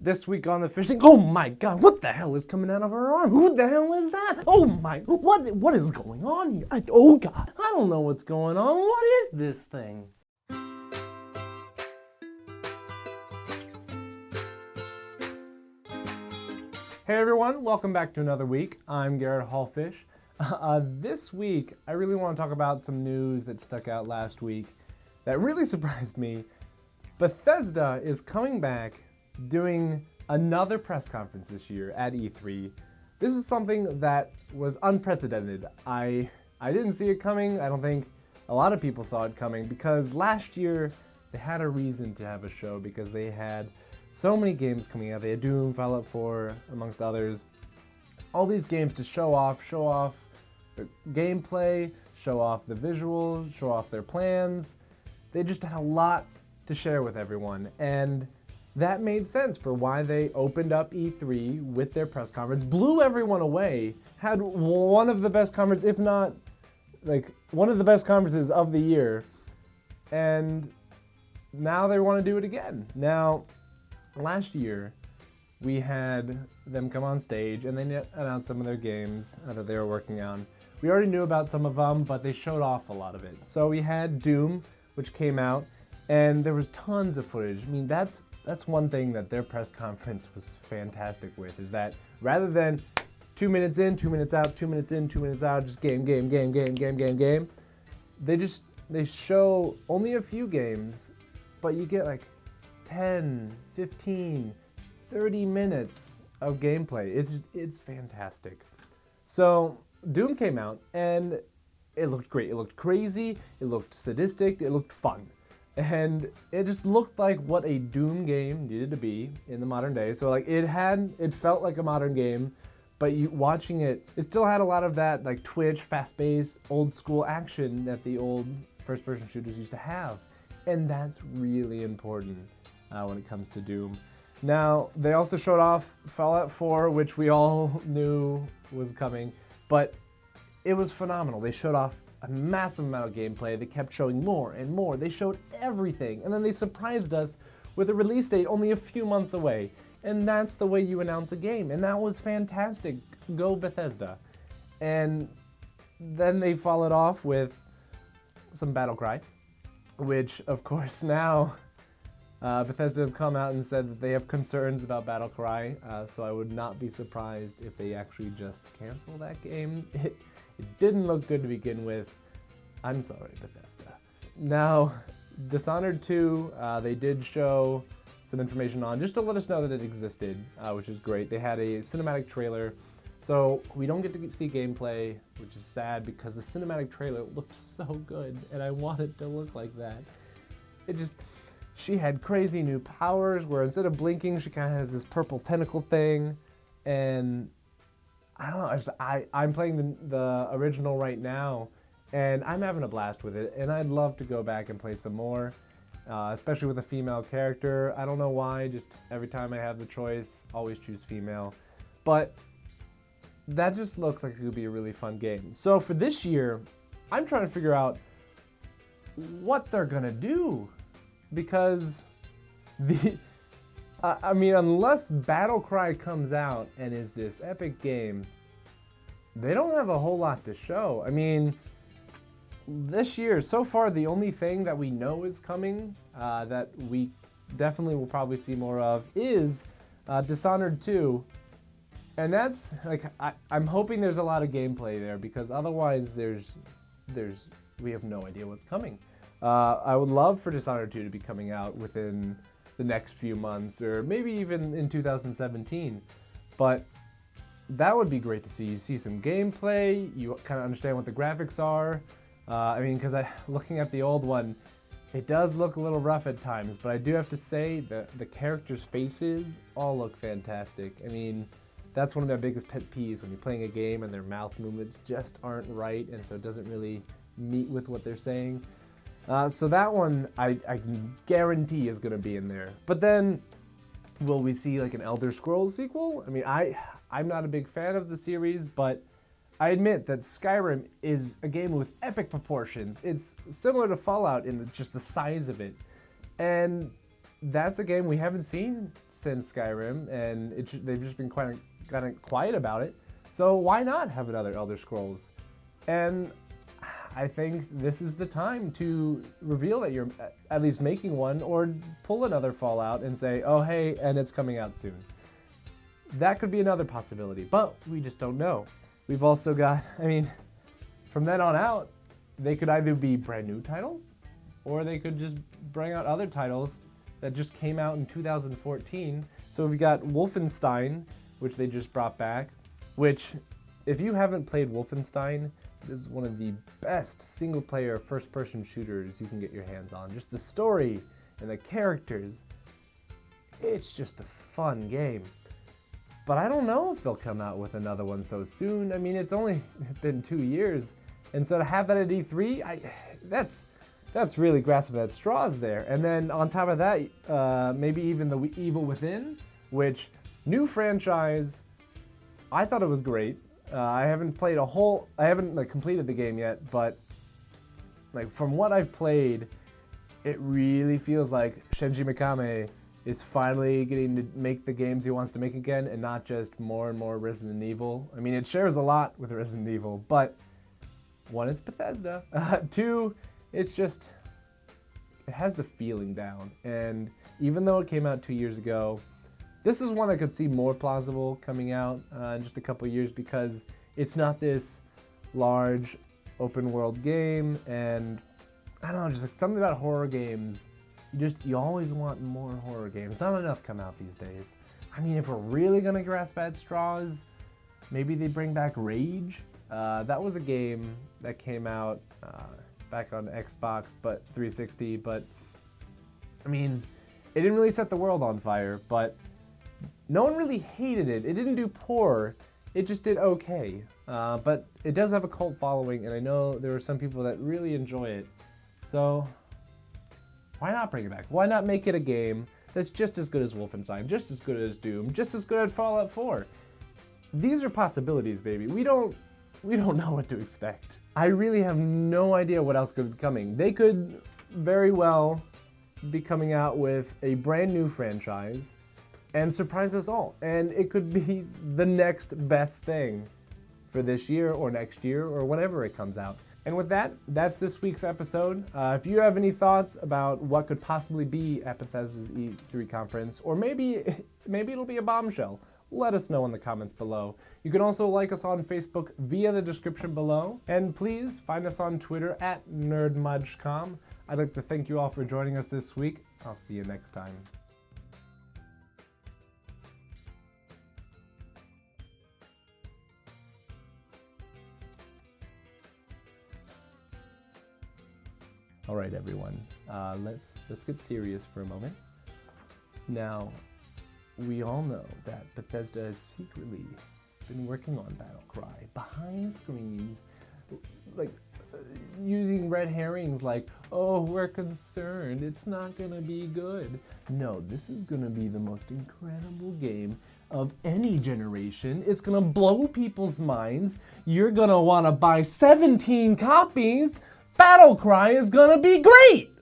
This week on the fishing, oh my god, what the hell is coming out of her arm? Who the hell is that? Oh my, what is going on here? Oh god, I don't know what's going on. What is this thing? Hey everyone, welcome back to another week. I'm Garrett Hallfish. This week, I really want to talk about some news that stuck out last week that really surprised me. Bethesda is coming back doing another press conference this year at E3. This is something that was unprecedented. I didn't see it coming. I don't think a lot of people saw it coming because last year they had a reason to have a show because they had so many games coming out. They had Doom, Fallout 4, amongst others. All these games to show off the gameplay, show off the visuals, show off their plans. They just had a lot to share with everyone, and that made sense for why they opened up E3 with their press conference, blew everyone away, had one of the best conferences, if not like one of the best conferences of the year, and now they want to do it again. Now, last year, we had them come on stage and they announced some of their games that they were working on. We already knew about some of them, but they showed off a lot of it. So we had Doom, which came out, and there was tons of footage. I mean, that's one thing that their press conference was fantastic with, is that rather than 2 minutes in, 2 minutes out, 2 minutes in, 2 minutes out, just game, they show only a few games, but you get like 10, 15, 30 minutes of gameplay. It's fantastic. So Doom came out and it looked great. It looked crazy, it looked sadistic, it looked fun. And it just looked like what a Doom game needed to be in the modern day. So like it felt like a modern game, but watching it still had a lot of that like Twitch, fast-paced, old school action that the old first-person shooters used to have. And that's really important when it comes to Doom. Now, they also showed off Fallout 4, which we all knew was coming, but it was phenomenal. They showed off a massive amount of gameplay. They kept showing more and more. They showed everything, and then they surprised us with a release date only a few months away. And that's the way you announce a game, and that was fantastic. Go Bethesda. And then they followed off with some Battlecry, which, of course, now Bethesda have come out and said that they have concerns about Battlecry, so I would not be surprised if they actually just cancel that game. It didn't look good to begin with. I'm sorry, Bethesda. Now, Dishonored 2, they did show some information on, just to let us know that it existed, which is great. They had a cinematic trailer, so we don't get to see gameplay, which is sad because the cinematic trailer looked so good, and I want it to look like that. She had crazy new powers where instead of blinking, she kind of has this purple tentacle thing, and I don't know, I'm playing the original right now, and I'm having a blast with it, and I'd love to go back and play some more, especially with a female character. I don't know why, just every time I have the choice, always choose female, but that just looks like it could be a really fun game. So for this year, I'm trying to figure out what they're gonna do, because unless Battlecry comes out and is this epic game, they don't have a whole lot to show. I mean, this year, so far, the only thing that we know is coming, that we definitely will probably see more of, is Dishonored 2. And that's, like, I'm hoping there's a lot of gameplay there, because otherwise we have no idea what's coming. I would love for Dishonored 2 to be coming out within the next few months, or maybe even in 2017. But that would be great to see. You see some gameplay, you kind of understand what the graphics are. Because looking at the old one, it does look a little rough at times, but I do have to say that the characters' faces all look fantastic. I mean, that's one of my biggest pet peeves when you're playing a game and their mouth movements just aren't right, and so it doesn't really meet with what they're saying. So that one, I can guarantee is going to be in there. But then, will we see like an Elder Scrolls sequel? I mean, I'm not a big fan of the series, but I admit that Skyrim is a game with epic proportions. It's similar to Fallout in just the size of it. And that's a game we haven't seen since Skyrim, and they've just been kind of quiet about it. So why not have another Elder Scrolls? And I think this is the time to reveal that you're at least making one, or pull another Fallout and say, oh hey, and it's coming out soon. That could be another possibility, but we just don't know. We've also got, I mean, from then on out, they could either be brand new titles, or they could just bring out other titles that just came out in 2014. So we've got Wolfenstein, which they just brought back, which, if you haven't played Wolfenstein, this is one of the best single-player first-person shooters you can get your hands on. Just the story and the characters, it's just a fun game. But I don't know if they'll come out with another one so soon. I mean, it's only been 2 years, and so to have that at E3, that's really grasping at straws there. And then on top of that, maybe even the Evil Within, which, new franchise, I thought it was great. I haven't played I haven't completed the game yet, but from what I've played, it really feels like Shinji Mikami is finally getting to make the games he wants to make again, and not just more and more Resident Evil. I mean, it shares a lot with Resident Evil, but one, it's Bethesda. Two, it's just, it has the feeling down. And even though it came out 2 years ago, this is one that could seem more plausible coming out in just a couple of years, because it's not this large open world game, and I don't know, just something about horror games. You always want more horror games. Not enough come out these days. I mean, if we're really gonna grasp at straws, maybe they bring back Rage. That was a game that came out back on Xbox, but 360. But I mean, it didn't really set the world on fire, but no one really hated it. It didn't do poor. It just did okay. But it does have a cult following, and I know there are some people that really enjoy it. So why not bring it back? Why not make it a game that's just as good as Wolfenstein, just as good as Doom, just as good as Fallout 4? These are possibilities, baby. We don't know what to expect. I really have no idea what else could be coming. They could very well be coming out with a brand new franchise and surprise us all. And it could be the next best thing for this year or next year or whenever it comes out. And with that, that's this week's episode. If you have any thoughts about what could possibly be at Bethesda's E3 conference, or maybe it'll be a bombshell, let us know in the comments below. You can also like us on Facebook via the description below. And please find us on Twitter at NerdMudgeCom. I'd like to thank you all for joining us this week. I'll see you next time. All right, everyone, let's get serious for a moment. Now, we all know that Bethesda has secretly been working on Battlecry behind screens, using red herrings like, oh, we're concerned, it's not gonna be good. No, this is gonna be the most incredible game of any generation. It's gonna blow people's minds. You're gonna wanna buy 17 copies. Battlecry is gonna be great!